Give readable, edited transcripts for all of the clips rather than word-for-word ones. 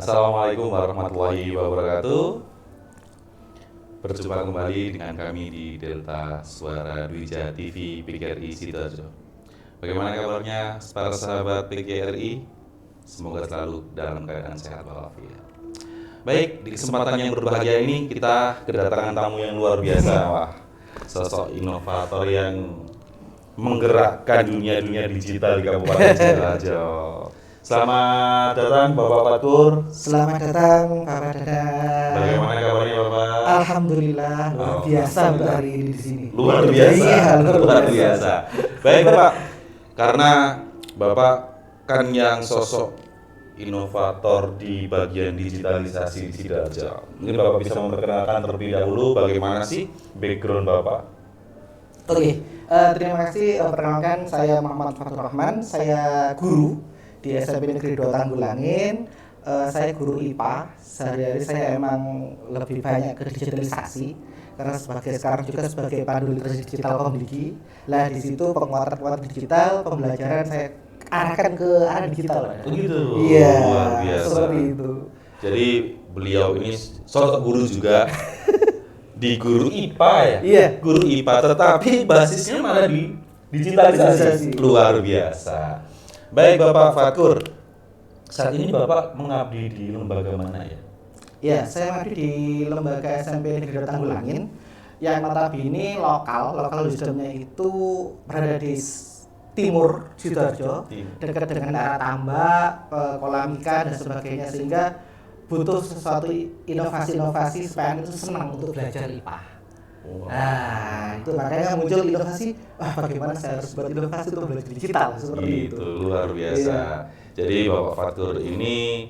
Assalamualaikum warahmatullahi wabarakatuh. Berjumpa kembali dengan kami di Delta Suara Dwija TV PGRI Sidoarjo. Bagaimana kabarnya para sahabat PGRI? Semoga selalu dalam keadaan sehat walafiat. Baik, di kesempatan yang berbahagia ini kita kedatangan tamu yang luar biasa. Wah, sosok inovator yang menggerakkan dunia digital di Kabupaten Sidoarjo. Selamat datang Bapak Fatur. Selamat datang Bapak Dadang. Bagaimana kabarnya Bapak? Alhamdulillah luar biasa untuk hari ini di sini. Luar biasa. Iya, luar biasa. Baik Bapak, karena Bapak kan yang sosok inovator di bagian digitalisasi di Sidoarjo. Mungkin Bapak bisa memperkenalkan terlebih dahulu bagaimana sih background Bapak? Oke, terima kasih. Perkenalkan saya Muhammad Fatur Rahman. Saya guru di SMP Negeri 2 Tanggulangin. Saya guru IPA. Sehari-hari saya emang lebih banyak ke digitalisasi karena sekarang juga sebagai pandu literasi digital Komdigi. Lah di situ penguatan digital, pembelajaran saya arahkan ke arah digital. Begitu. Iya. Luar biasa. Seperti itu. Jadi beliau ini sosok guru juga di guru IPA ya. Iya. Guru IPA tetapi basisnya malah di digitalisasi. Luar biasa. Baik Bapak Fatur, saat ini Bapak mengabdi di lembaga mana ya? Ya, saya mengabdi di lembaga SMP Negeri 2 Tanggulangin yang notabene lokal wisdomnya itu berada di timur Sidoarjo, dekat dengan arah tambak, kolam ikan dan sebagainya, sehingga butuh sesuatu inovasi-inovasi supaya anak itu senang untuk belajar IPA. Wow. Nah, itu makanya muncul inovasi. Bagaimana saya harus buat inovasi untuk belajar digital seperti itu. Luar biasa. Iya. Jadi Bapak Fatur ini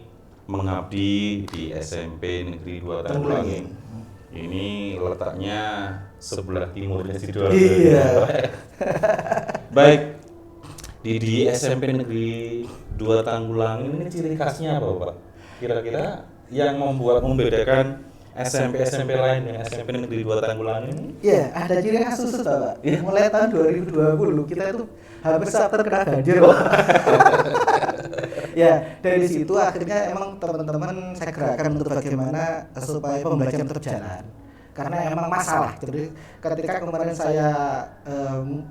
mengabdi di SMP Negeri 2 Tanggulangin. Ini letaknya sebelah timurnya Sidoarjo. Iya. Baik. Di SMP Negeri 2 Tanggulangin ini ciri khasnya apa, Pak? Kira-kira yang membedakan SMP lain dengan SMP Negeri 2 Tanggulangin? Iya, ada ciri khas khusus Pak. Ya, mulai tahun 2020 kita itu hampir terkena banjir. Ya, dari situ akhirnya emang teman-teman saya gerakkan untuk bagaimana supaya pembelajaran tetap jalan. Karena emang masalah. Jadi ketika kemarin saya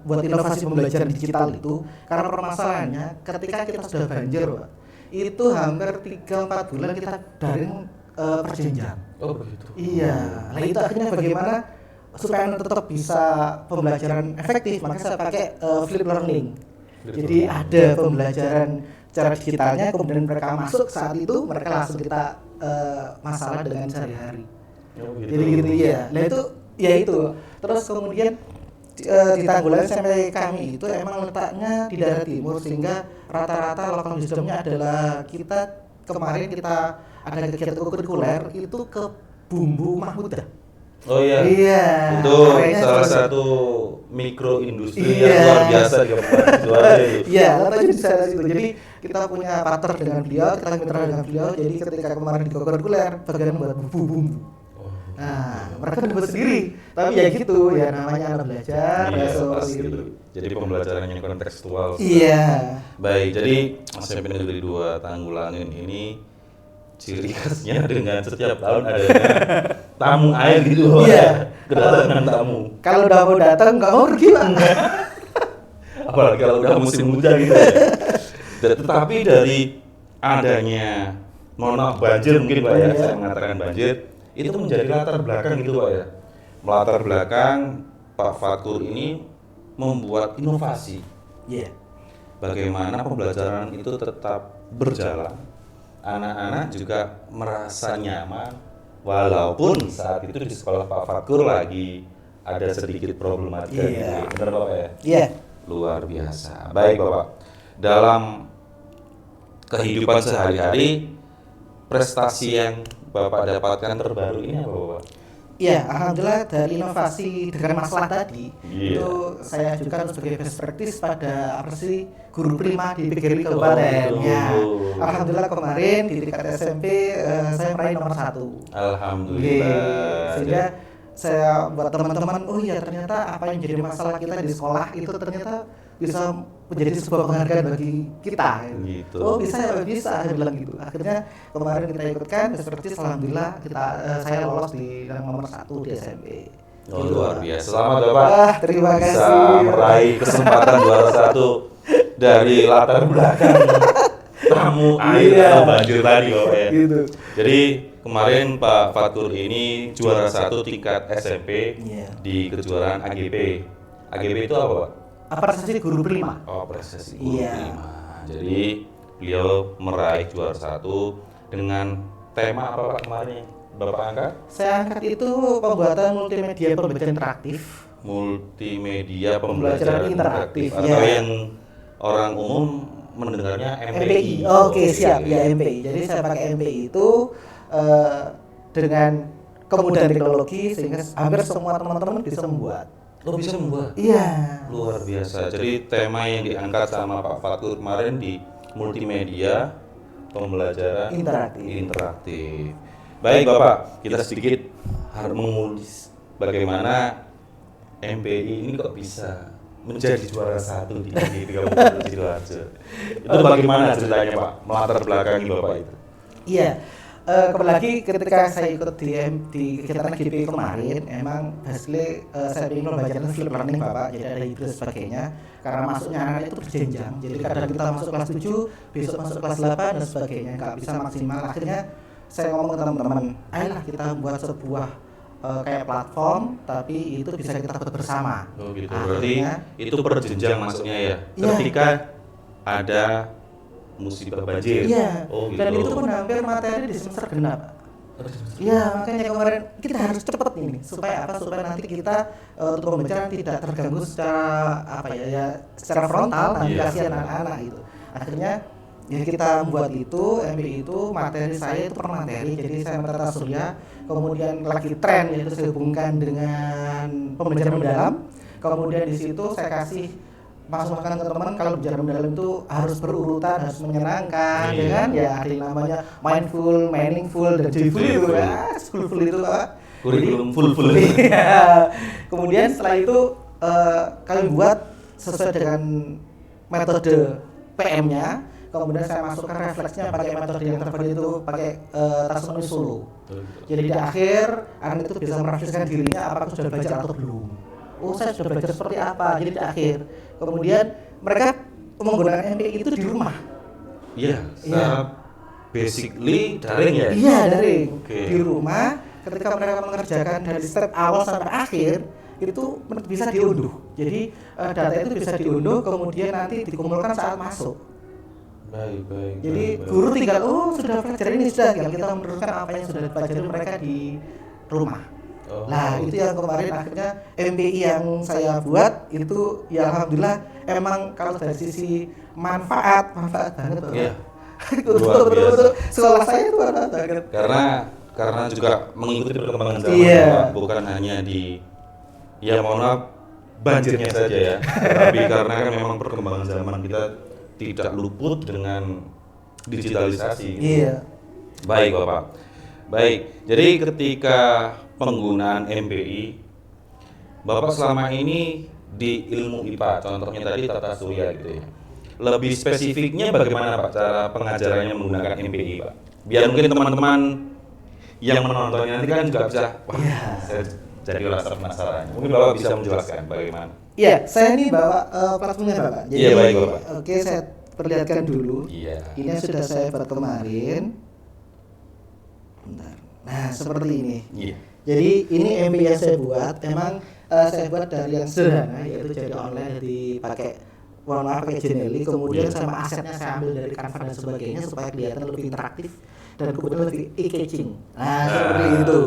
buat inovasi pembelajaran digital itu, karena permasalahannya ketika kita sudah banjir, Pak, itu hampir 3-4 bulan kita daring perjenjang. Oh begitu. Iya. Nah itu akhirnya bagaimana supaya tetap bisa pembelajaran efektif, maka saya pakai flip learning. Jadi ada pembelajaran cara digitalnya, kemudian mereka masuk saat itu mereka langsung kita masalah dengan sehari-hari. Oh, gitu. Jadi gitu ya. Nah itu ya itu. Terus kemudian di Tanggulangin sampai kami itu emang letaknya di daerah timur sehingga rata-rata lokal wisdomnya adalah kita kemarin kita ada kegiatan kurikuler itu ke bumbu mahmudah. Oh iya. Iya. Itu salah satu mikro industri yang luar biasa di Kabupaten Sidoarjo. Iya, letaknya di sana situ. Jadi kita punya partner dengan beliau, kita mitra dengan beliau. Jadi ketika kemarin di kurikuler bagian buat bumbu. Nah, mereka buat sendiri. Tapi ya gitu, ya namanya anak belajar. Iya, ya, pasti gitu. gitu. Jadi pembelajaran yang kontekstual. Iya. Baik, jadi SMP Negeri 2 Tanggulangin ini ciri khasnya dengan setiap tahun adanya tamu air gitu. Iya. Kedatangan tamu. Kalau udah mau datang nggak mau pergi Pak. Apalagi kalau udah musim hujan gitu ya. Tetapi dari adanya banjir mungkin Pak ya, saya mengatakan banjir, itu menjadi latar belakang gitu Pak ya. Latar belakang Pak Fatur ini membuat inovasi. Iya. Bagaimana pembelajaran itu tetap berjalan anak-anak juga merasa nyaman walaupun saat itu di sekolah Pak Fakur lagi ada sedikit problematika gitu. Iya. Benar Bapak ya? Iya. Luar biasa. Baik Bapak. Dalam kehidupan sehari-hari prestasi yang Bapak dapatkan terbaru ini apa Bapak? Iya, alhamdulillah dari inovasi dengan masalah tadi Iya. itu saya ajukan sebagai best practice pada apa sih guru prima di PGRI Kabupaten. Oh, betul. Ya, alhamdulillah kemarin di tingkat SMP saya meraih nomor 1. Alhamdulillah. Sehingga saya buat teman-teman, oh iya ternyata apa yang jadi masalah kita di sekolah itu ternyata bisa menjadi sebuah penghargaan bagi kita. Gitu. Oh bisa ya, bisa, saya bilang gitu. Akhirnya kemarin kita ikutkan, seperti alhamdulillah saya lolos di nomor 1 di SMP. Oh, Gitu. luar biasa. Selamat Bapak. Terima Bisa kasih. meraih kesempatan juara 1 dari latar belakang tamu air Iya. atau banjir tadi Bapak ya. Gitu. Jadi kemarin Pak Fatur ini juara 1 tingkat SMP Iya. di kejuaraan AGP. AGP itu apa Pak? Apa prestasi guru prima? Oh, prestasi guru Iya. prima. Jadi beliau meraih juara 1 dengan tema apa Pak kemarin yang Bapak angkat? Saya angkat itu pembuatan multimedia pembelajaran interaktif. Multimedia Pembelajaran pembelajaran interaktif, atau ya. yang orang umum mendengarnya MPI. MPI. Oke, siap ya MPI. Jadi saya pakai MPI itu dengan kemudahan teknologi sehingga hampir semua teman-teman bisa membuat. Oh, bisa membuat. Iya. Luar biasa. Jadi tema yang diangkat sama Pak Fatur kemarin di multimedia pembelajaran interaktif. Baik Bapak, kita sedikit harus mengulis bagaimana MPI ini kok bisa menjadi juara 1 di Kabupaten Sidoarjo. Itu bagaimana ceritanya Pak, melatar belakangi Bapak itu? Iya. Kembali lagi ketika saya ikut di kegiatan GP kemarin, emang basically saya ingin pembelajaran flip learning Bapak, jadi ada hibrid sebagainya. Karena masuknya anak itu berjenjang, jadi kadang kita masuk kelas 7, besok masuk kelas 8 dan sebagainya, nggak bisa maksimal. Akhirnya saya ngomong ke teman-teman, ayolah kita buat sebuah kayak platform, tapi itu bisa kita buat bersama. Oh gitu. Berarti Akhirnya, itu perjenjang maksudnya ya. Iya. Ketika ada musibah banjir. iya, Oh gitu. dan itu pun hampir materi di semester genap. Iya, makanya kemarin kita harus cepat ini supaya apa? Supaya nanti kita untuk pembelajaran tidak terganggu secara apa ya secara frontal nanti Iya. kasihan anak-anak itu. Akhirnya ya kita buat itu MPI itu materi saya itu per materi. Jadi saya menata surya, kemudian lagi tren yaitu saya hubungkan dengan pembelajaran mendalam. Kemudian di situ saya kasih masukan ke teman kalau belajar mendalam itu harus berurutan, harus menyenangkan, Iya. dengan ya ada yang namanya mindful, meaningful, dan joyful itu ya, schoolful itu Pak. Kurikulum full. Iya. Kemudian setelah itu kami buat sesuai dengan metode PM-nya. Kemudian saya masukkan refleksnya pakai metode yang terbaru itu pakai taksonomi Solo. Jadi di akhir anak itu bisa merefleksikan dirinya apakah sudah belajar atau belum. Oh saya sudah belajar seperti apa. Jadi di akhir. Kemudian mereka menggunakan MPI itu di rumah. Iya. Iya. Basically daring ya. Iya daring. Oke. Di rumah ketika mereka mengerjakan dari step awal sampai akhir itu bisa diunduh. Jadi data itu bisa diunduh kemudian nanti dikumpulkan saat masuk. Baik. Jadi guru tinggal sudah pelajari ini sudah tinggal kita meneruskan apa yang sudah dipelajari mereka di rumah. Oh. Nah itu yang kemarin akhirnya MPI yang saya buat itu ya alhamdulillah emang kalau dari sisi manfaat banget Pak. Iya. Betul. Sekolah saya itu manfaat banget. Karena juga mengikuti perkembangan zaman Iya. Pak, bukan hanya di ya mohon maaf banjirnya saja ya. Tapi karena kan memang perkembangan zaman kita tidak luput dengan digitalisasi. Iya. Baik Bapak. Baik. Jadi ketika penggunaan MPI, Bapak selama ini di ilmu IPA, contohnya tadi tata surya gitu ya. Lebih spesifiknya bagaimana Pak cara pengajarannya menggunakan MPI Pak? Biar mungkin teman-teman yang menontonnya nanti kan juga bisa, wah saya jadi rasa penasaran. Mungkin Bapak bisa menjelaskan bagaimana? Iya, saya ini bawa platformnya Bapak. Jadi Iya, baik, Bapak. Oke, saya perlihatkan dulu. Iya. Ini yang sudah saya buat kemarin. Bentar. Nah, seperti ini. Iya. Jadi ini MPI yang saya buat, emang saya buat dari yang sederhana yaitu jadi online, jadi pakai mohon maaf pakai Genially, kemudian sama asetnya saya ambil dari Canva dan sebagainya supaya kelihatan lebih interaktif dan kemudian lebih eye-catching. Nah, seperti itu.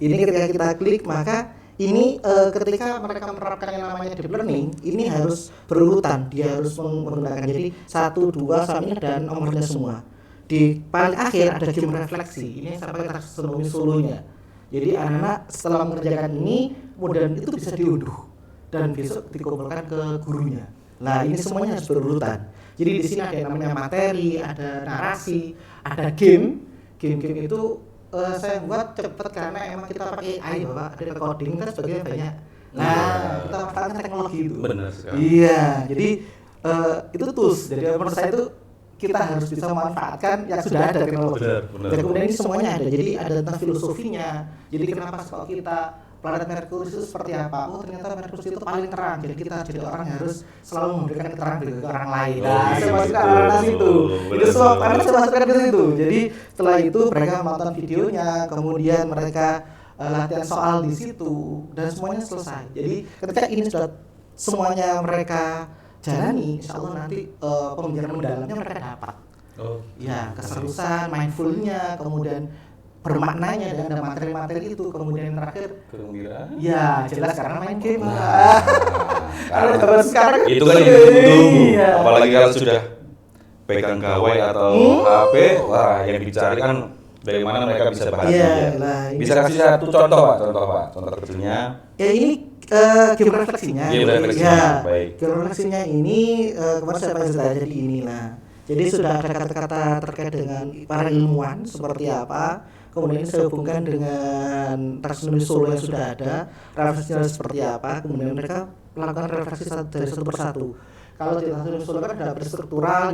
Ini ketika kita klik maka ini ketika mereka menerapkan yang namanya deep learning, ini harus berurutan, dia harus menggunakan jadi 1, 2 sampai dan nomornya semua. Di paling akhir ada game refleksi, ini sampai taksonomi solonya. Jadi anak-anak setelah mengerjakan ini, kemudian itu bisa diunduh dan besok dikumpulkan ke gurunya. Nah, ini semuanya harus berurutan. Jadi di sini ada yang namanya materi, ada narasi, ada game. Game-game itu saya buat cepat karena emang kita pakai AI Bapak, ada coding kan sebagainya banyak. Nah, kita manfaatkan teknologi itu. Benar sekali. Iya, jadi itu tools. Jadi menurut saya itu kita harus bisa memanfaatkan yang sudah ada teknologi. Benar. Dan kemudian ini semuanya ada. Jadi ada tentang filosofinya. Jadi kenapa kalau kita planet Merkurius itu seperti apa? Oh ternyata Merkurius itu paling terang. Jadi kita jadi orang harus selalu memberikan keterangan ke orang lain. Nah, saya masukkan anak situ. Itu semua karena saya masukkan ke situ. Jadi setelah itu mereka menonton videonya, kemudian mereka latihan soal di situ dan semuanya selesai. Jadi ketika ini sudah semuanya mereka jalani, insya Allah nanti pembelajaran mendalamnya mereka dapat. Ya, keserusan, mindfulnya, kemudian bermaknanya dan ada materi-materi itu, kemudian yang terakhir kegembiraan. Ya, jelas karena main game. Karena sekarang itu kan yang ditunggu. Apalagi kalau sudah pegang gawai atau HP, wah yang dicari kan bagaimana mereka bisa bahagia. Bisa kasih satu contoh Pak, contoh kecilnya. Ya ini game refleksinya. Baik. Game refleksinya ini kemarin saya cerita jadi ini lah. Jadi sudah ada kata-kata terkait dengan para ilmuwan seperti apa. Kemudian saya hubungkan dengan taksonomi Solo yang sudah ada, refleksinya seperti apa. Kemudian mereka melakukan refleksi dari satu persatu. Kalau di taksonomi Solo kan ada berstruktural,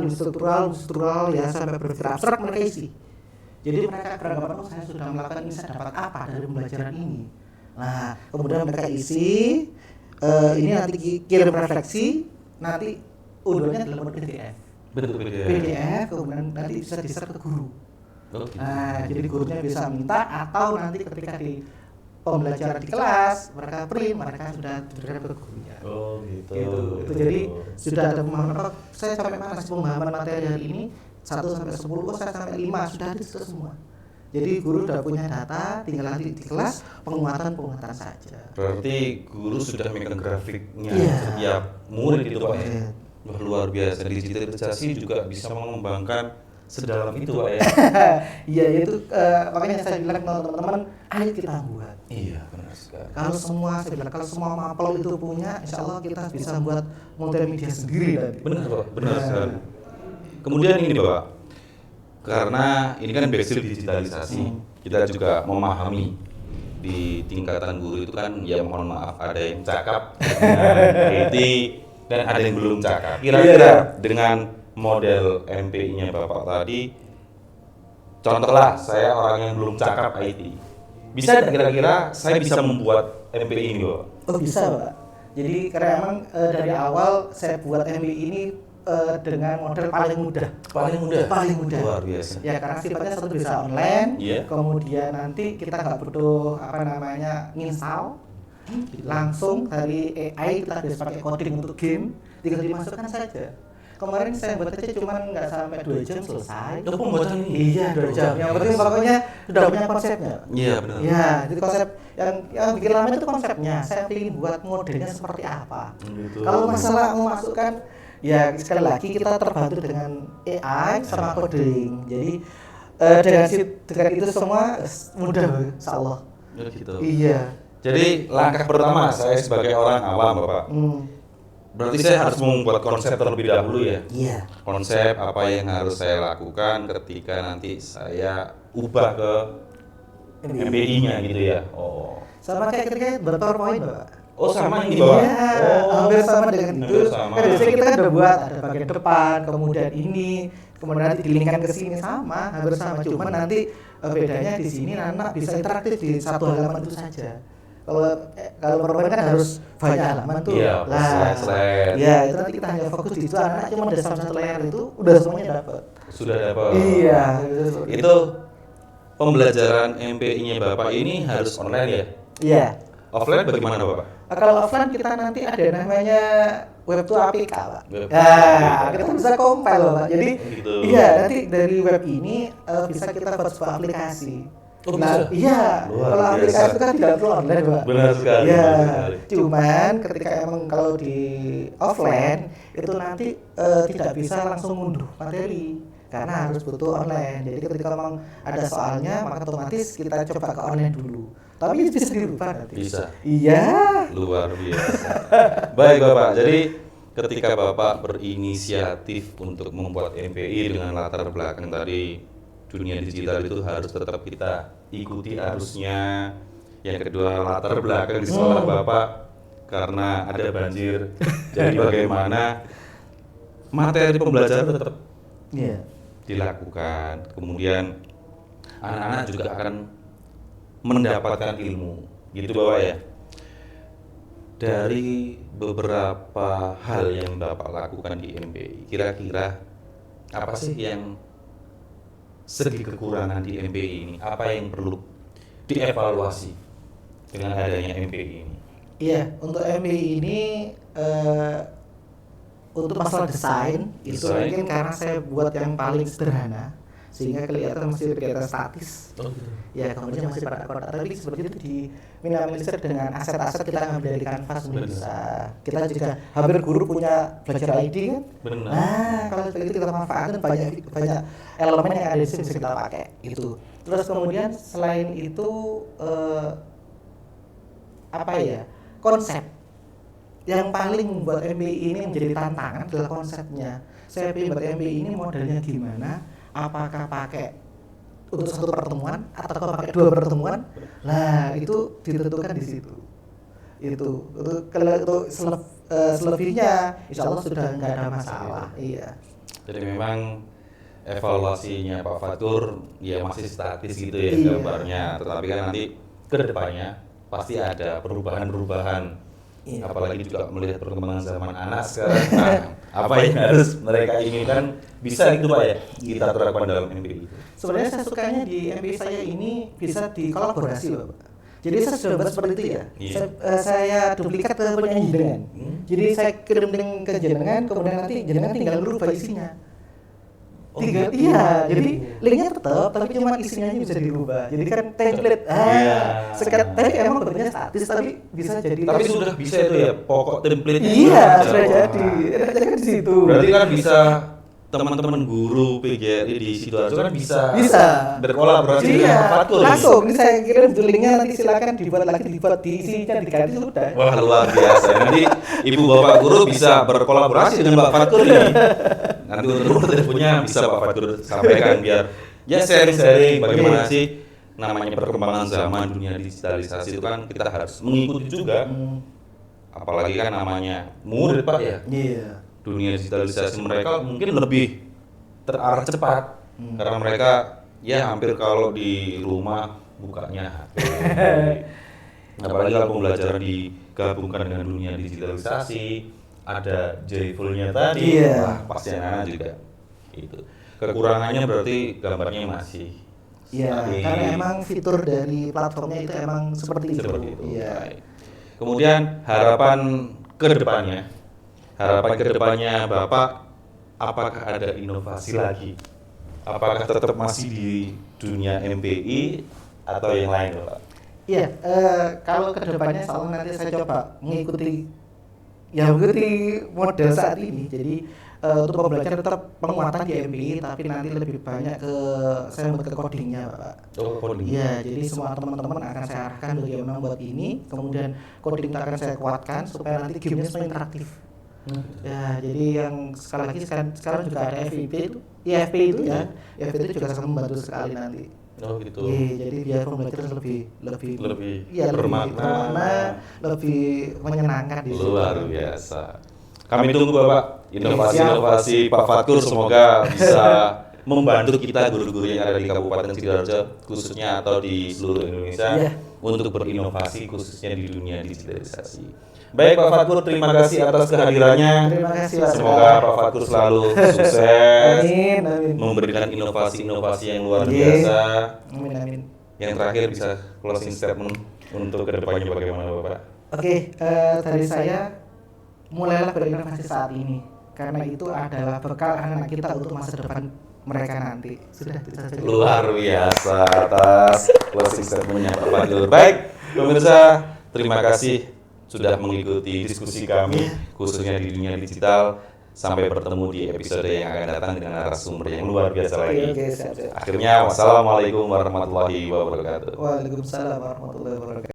ya sampai berpikir abstrak mereka isi. Jadi mereka beranggapan saya sudah melakukan ini, saya dapat apa dari pembelajaran ini. Nah, kemudian mereka isi, ini nanti kirim refleksi, nanti unduhnya dalam bentuk PDF. PDF, kemudian nanti bisa di-share ke guru. Nah, jadi gurunya bisa minta atau nanti ketika di pembelajaran di kelas mereka print, mereka sudah diberikan ke gurunya. Gitu. Itu jadi sudah ada pemahaman. Saya sampai mana sih pemahaman materi hari ini 1 sampai 10, saya sampai 5 sudah ada itu semua. Jadi guru sudah punya data, tinggal nanti di kelas penguatan saja. Berarti guru sudah megang grafiknya setiap murid itu Pak. Wah, luar biasa, digitalisasi juga bisa mengembangkan sedalam itu Pak ya. Iya itu makanya saya bilang teman-teman, ayo kita buat. Iya benar sekali. Kalau semua mapel itu punya, insya Allah kita bisa buat multimedia sendiri nanti. Benar Pak, benar sekali. Kemudian ini Pak, karena ini kan basic digitalisasi, kita juga memahami di tingkatan guru itu kan ya mohon maaf ada yang cakap dengan IT dan ada yang belum cakap. Kira-kira dengan model MPI-nya Bapak tadi, contohlah saya orang yang belum cakap IT, bisa kira-kira saya bisa membuat MPI ini Bapak? Oh bisa Pak. Jadi karena emang dari awal saya buat MPI ini dengan model paling mudah. Luar biasa. Ya karena sifatnya satu bisa online, Yeah. kemudian nanti kita nggak butuh install, langsung dari AI kita bisa pakai coding untuk game, tinggal dimasukkan saja. Kemarin saya buat aja cuman nggak sampai 2 jam selesai. Itu pembuatan ini? Iya 2 jam. Yang penting pokoknya sudah punya konsepnya. Iya benar. Ya, jadi konsep yang bikin lama itu konsepnya. Saya ingin buat modelnya seperti apa. Gitu. Kalau masalah memasukkan, ya sekali lagi kita terbantu dengan AI sama coding. Jadi dengan itu semua mudah, insyaallah. Gitu. Iya. Jadi langkah pertama saya sebagai orang awam Bapak, berarti saya harus membuat konsep terlebih dahulu ya. Iya. Konsep apa yang harus saya lakukan ketika nanti saya ubah ke MPI-nya gitu ya. Oh. Sama kayak ketika PowerPoint, Pak. Oh sama ini Bapak. Iya, hampir sama dengan itu. Sama. Kan biasanya kita udah buat ada bagian depan, kemudian ini, kemudian nanti dilingkan ke sini sama, hampir sama. Cuman nanti bedanya di sini anak bisa interaktif di satu halaman itu saja. Kalau PowerPoint kan harus banyak halaman tuh. Iya, slide. Ya, itu nanti kita hanya fokus di situ, anak cuma ada satu layar itu udah semuanya dapat. Sudah dapat. Iya. Itu pembelajaran MPI-nya Bapak ini harus online ya? Iya. Offline bagaimana Bapak? Kalau offline kita nanti ada namanya Web 2 APK, Pak. Web 2 Nah, APK. kita bisa compile, Pak. Jadi, Gitu. iya, nanti dari web ini bisa kita buat sebuah aplikasi. Oh, Nah, bisa? iya. Luar Kalau biasa. aplikasi itu kan tidak perlu online, Pak. Benar sekali, Iya. benar sekali. Cuman ketika emang kalau di offline itu nanti tidak bisa langsung ngunduh materi karena harus butuh online. Jadi ketika memang ada soalnya maka otomatis kita coba ke online dulu. Tapi bisa dirubah nanti. Bisa. Iya. Luar biasa. Baik Bapak, jadi ketika Bapak berinisiatif untuk membuat MPI dengan latar belakang tadi dunia digital itu harus tetap kita ikuti arusnya. Yang kedua latar belakang di sekolah Bapak karena ada banjir. Jadi bagaimana materi pembelajaran tetap Iya. dilakukan. Kemudian anak-anak juga akan mendapatkan ilmu. Gitu Bapak ya. Dari beberapa hal yang Bapak lakukan di MPI, kira-kira apa sih yang segi kekurangan di MPI ini? Apa yang perlu dievaluasi dengan adanya MPI ini? Iya, untuk MBI ini untuk masalah desain itu Desain. mungkin karena saya buat yang paling sederhana sehingga kelihatan masih kelihatan statis. Ya, kemudian masih pada kotak, tapi seperti itu diminimalisir dengan aset-aset kita ngambil dari kanvas Benar. bisa. Kita juga hampir guru punya belajar ID kan. Benar. Nah, kalau begitu kita manfaatkan banyak elemen yang ada di sini bisa kita pakai itu. Terus kemudian selain itu apa ya? Konsep yang paling membuat MBI ini menjadi tantangan adalah konsepnya. Saya ingin buat MBI ini modelnya gimana? Apakah pakai untuk satu pertemuan atau pakai dua pertemuan? Nah, itu ditentukan di situ. Itu kalau itu selebihnya, insya Allah sudah nggak ada masalah. Iya. Jadi memang evaluasinya Pak Fatur ya masih statis gitu ya Iya. gambarnya, tetapi kan nanti ke depannya pasti ada perubahan-perubahan. Iya. Apalagi juga melihat perkembangan zaman anak sekarang. Nah, apa yang harus mereka inginkan bisa gitu Pak ya kita terapkan dalam MPI. Sebenarnya saya sukanya di MBI saya ini bisa dikolaborasi, Bapak. Jadi saya sudah buat seperti itu ya. Iya. Saya duplikat ke punya jenengan. Jadi saya kirim link ke jenengan, kemudian nanti jenengan tinggal merubah isinya. Tinggal, gitu. iya, jadi linknya tetap, tapi cuma isinya aja bisa dirubah. Jadi kan template, Iya. sekarang tadi emang bentuknya statis, tapi bisa jadi. Tapi sudah bisa itu ya pokok template. Iya, sudah jadi. Enaknya kan di situ. Berarti kan bisa teman-teman guru PGRI di Sidoarjo kan bisa berkolaborasi Iya, dengan Pak Fatur. langsung. Ini saya kirim linknya, nanti silakan dibuat lagi, dibuat diisinya, diganti sudah. Wah luar biasa. Nanti ibu bapak guru bisa berkolaborasi dengan Pak Fatur ini. Nanti untuk teleponnya bisa Pak Fatur sampaikan biar ya sharing-sharing bagaimana sih namanya perkembangan zaman dunia digitalisasi itu kan kita harus mengikuti juga. Apalagi kan namanya murid Pak ya. Iya. Dunia digitalisasi mereka mungkin lebih terarah cepat karena mereka ya hampir kalau di rumah bukanya HP. Apalagi kalau pembelajaran digabungkan dengan dunia digitalisasi, ada joyfulnya tadi, Iya. wah pasti anak juga itu. Kekurangannya berarti gambarnya masih Iya, statis. karena emang fitur dari platformnya itu emang seperti itu. Seperti itu. Iya. Baik. Kemudian harapan ke depannya Bapak, apakah ada inovasi lagi? Apakah tetap masih di dunia MPI atau yang lain Bapak? Iya, kalau kedepannya soal nanti saya coba mengikuti model saat ini. Jadi untuk pembelajaran tetap penguatan di MBI, tapi nanti lebih banyak ke saya buat ke codingnya, Pak. Oh, coding. Iya, jadi semua teman-teman akan saya arahkan bagaimana buat ini, kemudian coding akan saya kuatkan supaya nanti gamenya semua interaktif. Ya, jadi yang sekali lagi sekarang juga ada FIP itu, IFP itu ya, IFP itu juga sangat membantu sekali nanti. Oh gitu. Iya, jadi biar pembelajaran lebih bermakna, lebih menyenangkan di situ. luar biasa. Kami tunggu Bapak inovasi-inovasi Pak Fatur, semoga bisa membantu kita guru-guru yang ada di Kabupaten Sidoarjo khususnya atau di seluruh Indonesia Iya. untuk berinovasi khususnya di dunia digitalisasi. Baik Pak Fatur, terima kasih atas kehadirannya. Terima kasih, Pak. Semoga Pak Fatur selalu sukses, Amin, amin. memberikan inovasi-inovasi yang luar Iya. biasa. Amin, amin. Yang terakhir bisa closing statement untuk kedepannya bagaimana Bapak? Oke, dari saya mulailah berinovasi saat ini karena itu adalah bekal anak-anak kita untuk masa depan mereka nanti. Sudah itu saja. Luar biasa atas closing statementnya Pak Fadil. Baik, pemirsa, terima kasih sudah mengikuti diskusi kami khususnya di dunia digital. Sampai bertemu di episode yang akan datang dengan narasumber yang luar biasa lagi. Oke, siap. Akhirnya, wassalamualaikum warahmatullahi wabarakatuh. Waalaikumsalam warahmatullahi wabarakatuh.